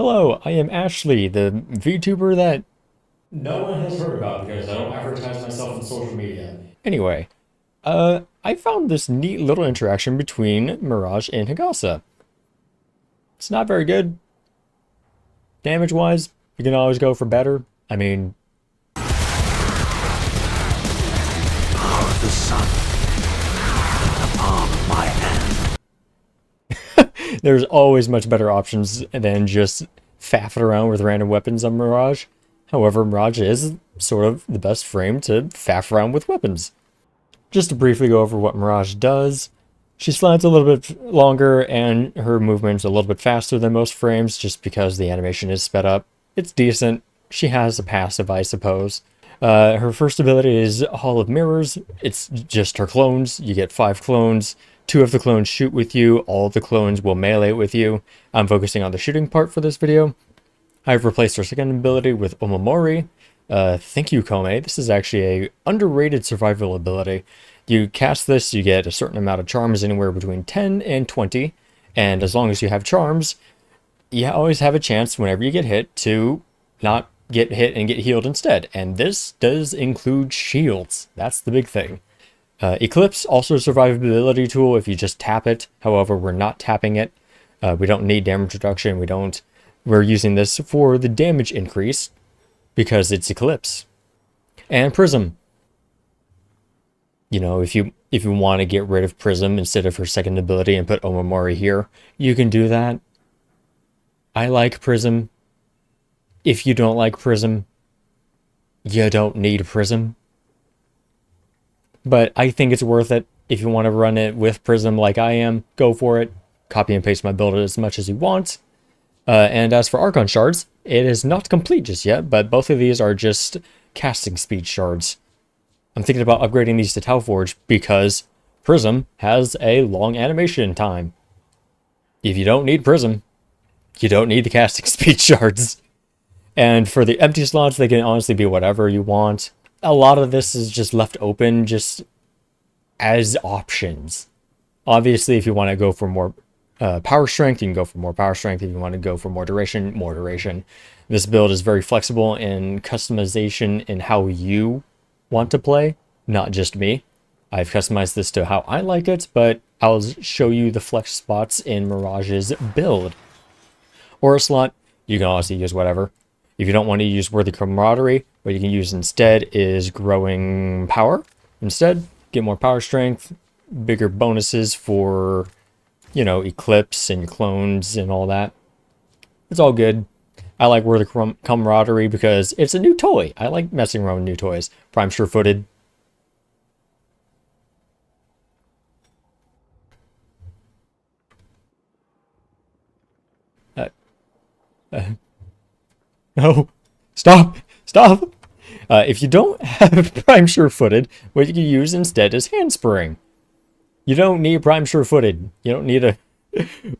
Hello, I am Ashley, the VTuber that no one has heard about because I don't advertise myself on social media. Anyway, I found this neat little interaction between Mirage and Higasa. It's not very good. Damage-wise, you can always go for better. I mean, Power of the sun, the palm of my hand. there's always much better options than just faffing around with random weapons on Mirage. However, Mirage is sort of the best frame to faff around with weapons. Just to briefly go over what Mirage does, she slides a little bit longer and her movement's a little bit faster than most frames just because the animation is sped up. It's decent. She has a passive, I suppose. Her first ability is Hall of Mirrors. It's just her clones. You get 5 clones. 2 of the clones shoot with you. All of the clones will melee with you. I'm focusing on the shooting part for this video. I've replaced her second ability with Omamori. Thank you, Kome. This is actually a underrated survival ability. You cast this, you get a certain amount of charms, anywhere between 10 and 20. And as long as you have charms, you always have a chance whenever you get hit to not get hit and get healed instead. And this does include shields. That's the big thing. Eclipse, also a survivability tool if you just tap it. However, we're not tapping it. We don't need damage reduction. We're using this for the damage increase because it's Eclipse. And Prism. You know, if you want to get rid of Prism instead of her second ability and put Omamori here, you can do that. I like Prism. If you don't like Prism, you don't need Prism. But I think it's worth it. If you want to run it with Prism like I am, go for it. Copy and paste my build as much as you want. And as for Archon shards, it is not complete just yet, but both of these are just casting speed shards. I'm thinking about upgrading these to Tauforge because Prism has a long animation time. If you don't need Prism, you don't need the casting speed shards. And for the empty slots, they can honestly be whatever you want. A lot of this is just left open just as options. Obviously, if you want to go for more power strength, you can go for more power strength. If you want to go for more duration, more duration. This build is very flexible in customization in how you want to play, not just me. I've customized this to how I like it, but I'll show you the flex spots in Mirage's build. Aura slot, you can honestly use whatever. If you don't want to use Worthy Camaraderie, what you can use instead is Growing Power. Instead, get more power strength, bigger bonuses for, you know, Eclipse and your clones and all that. It's all good. I like Worthy Camaraderie because it's a new toy. I like messing around with new toys. Prime Sure-Footed. No, stop, stop. If you don't have Prime Sure-Footed, what you can use instead is Handspring. You don't need Prime Sure-Footed. You don't need to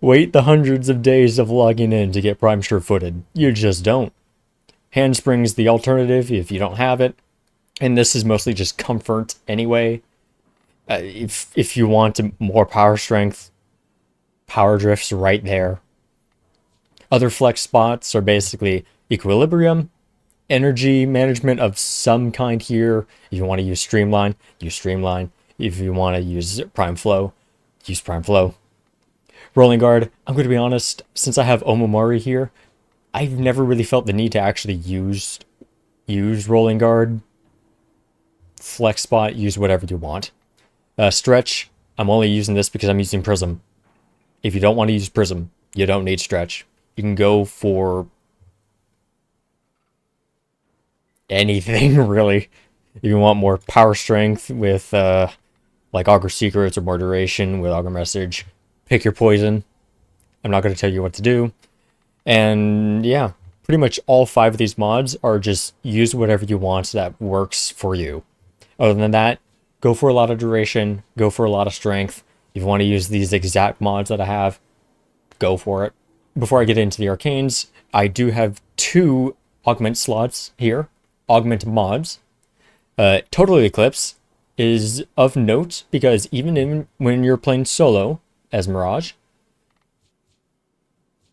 wait the hundreds of days of logging in to get Prime Sure-Footed. You just don't. Handspring's the alternative if you don't have it. And this is mostly just comfort anyway. If you want more power strength, Power Drift's right there. Other flex spots are basically Equilibrium, energy management of some kind here. If you want to use Streamline, use Streamline. If you want to use Prime Flow, use Prime Flow. Rolling Guard, I'm going to be honest, since I have Omamori here, I've never really felt the need to actually use Rolling Guard. Flex spot, use whatever you want. Stretch, I'm only using this because I'm using Prism. If you don't want to use Prism, you don't need Stretch. You can go for anything, really. If you want more power strength with, like Augur Secrets or more duration with Augur Message, pick your poison. I'm not going to tell you what to do. And yeah, pretty much all 5 of these mods are just use whatever you want that works for you. Other than that, go for a lot of duration, go for a lot of strength. If you want to use these exact mods that I have, go for it. Before I get into the arcanes, I do have 2 augment slots here, augment mods. Total Eclipse is of note because even when you're playing solo as Mirage,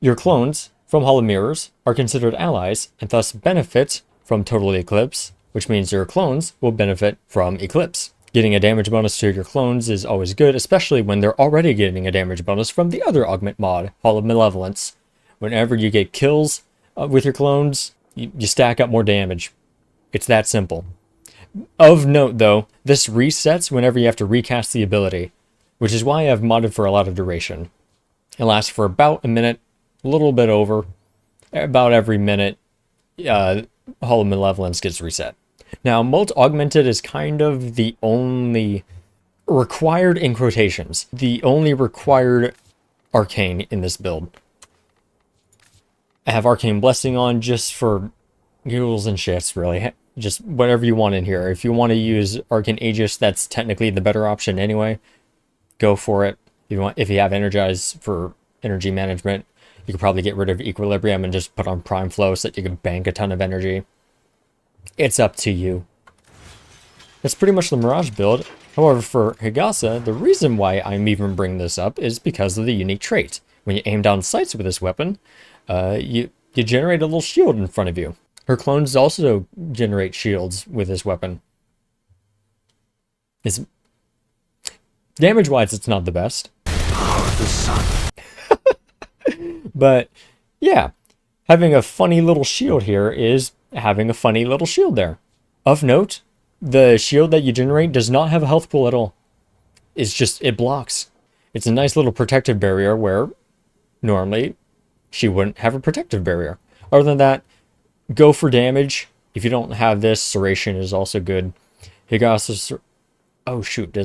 your clones from Hollow Mirrors are considered allies and thus benefit from Total Eclipse, which means your clones will benefit from Eclipse. Getting a damage bonus to your clones is always good, especially when they're already getting a damage bonus from the other augment mod, Hall of Malevolence. Whenever you get kills with your clones, you stack up more damage. It's that simple. Of note, though, this resets whenever you have to recast the ability, which is why I've modded for a lot of duration. It lasts for about a minute, a little bit over. About every minute, Hall of Malevolence gets reset. Now, Molt Augmented is kind of the only required, in quotations, the only required arcane in this build. I have Arcane Blessing on just for giggles and shits, really. Just whatever you want in here. If you want to use Arcane Aegis, that's technically the better option anyway. Go for it. If you have Energize for energy management, you could probably get rid of Equilibrium and just put on Prime Flow so that you can bank a ton of energy. It's up to you. That's pretty much the Mirage build. However, for Higasa, the reason why I'm even bringing this up is because of the unique trait. When you aim down sights with this weapon, you generate a little shield in front of you. Her clones also generate shields with this weapon. Damage-wise, it's not the best. Power of the sun. But, yeah. Having a funny little shield here is having a funny little shield there. Of note, the shield that you generate does not have a health pool at all. It blocks. It's a nice little protective barrier where normally she wouldn't have a protective barrier. Other than that, go for damage. If you don't have this, Serration is also good. Higasa... Oh shoot,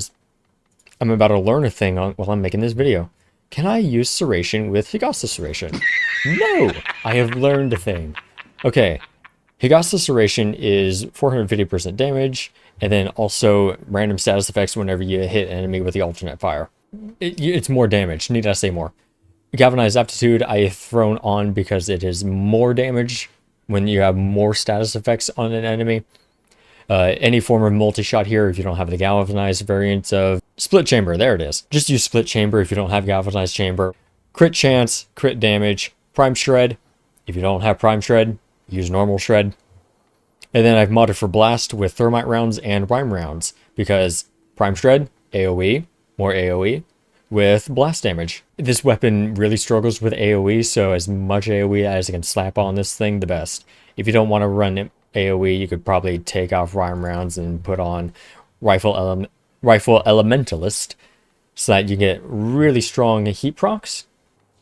I'm about to learn a thing while I'm making this video. Can I use Serration with Higasa Serration? No! I have learned a thing. Okay. Higasa Serration is 450% damage, and then also random status effects whenever you hit an enemy with the alternate fire. It's more damage, need I say more. Galvanized Aptitude I have thrown on because it is more damage when you have more status effects on an enemy. Any form of multi-shot here if you don't have the galvanized variant of Split Chamber, there it is. Just use Split Chamber if you don't have galvanized chamber. Crit chance, crit damage, Prime Shred. If you don't have Prime Shred, use normal Shred. And then I've modded for Blast with Thermite rounds and Rhyme rounds because Prime Shred, AoE, more AoE, with blast damage. This weapon really struggles with AoE, so as much AoE as I can slap on this thing, the best. If you don't want to run AoE, you could probably take off Rhyme rounds and put on Rifle Elementalist so that you get really strong heat procs.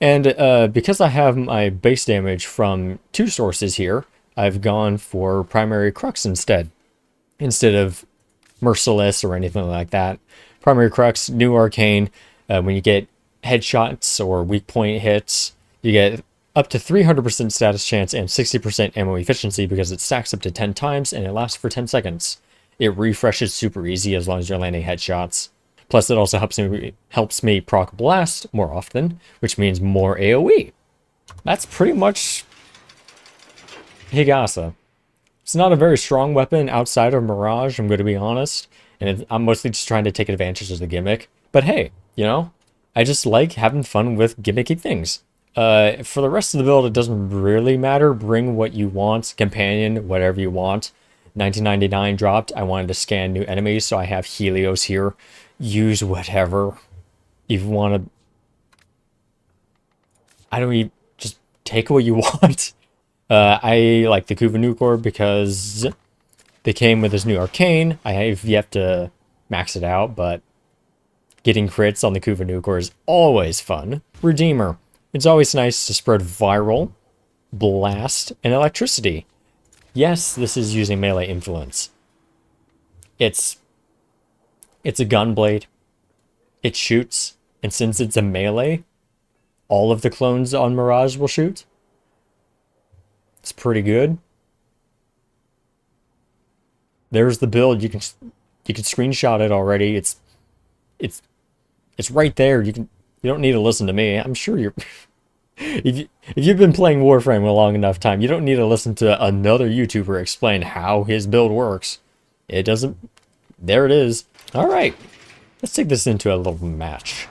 And because I have my base damage from two sources here, I've gone for Primary Crux instead of Merciless or anything like that. Primary Crux, new arcane. When you get headshots or weak point hits, you get up to 300% status chance and 60% ammo efficiency because it stacks up to 10 times and it lasts for 10 seconds. It refreshes super easy as long as you're landing headshots. Plus, it also helps me proc Blast more often, which means more AoE. That's pretty much Higasa. It's not a very strong weapon outside of Mirage, I'm going to be honest. And I'm mostly just trying to take advantage of the gimmick. But hey, you know, I just like having fun with gimmicky things. For the rest of the build, it doesn't really matter. Bring what you want, companion, whatever you want. 1999 dropped. I wanted to scan new enemies, so I have Helios here. Use whatever. If you want to... I don't even... Just take what you want. I like the Kuvanukor because they came with this new arcane. I have yet to max it out, but getting crits on the Kuvanukor is always fun. Redeemer. It's always nice to spread viral, blast, and electricity. Yes, this is using melee influence. It's a gun blade. It shoots, and since it's a melee, all of the clones on Mirage will shoot. It's pretty good. There's the build. You can screenshot it already. It's right there. You don't need to listen to me. I'm sure you're... if you've been playing Warframe a long enough time, you don't need to listen to another YouTuber explain how his build works. It doesn't... There it is. Alright. Let's take this into a little match.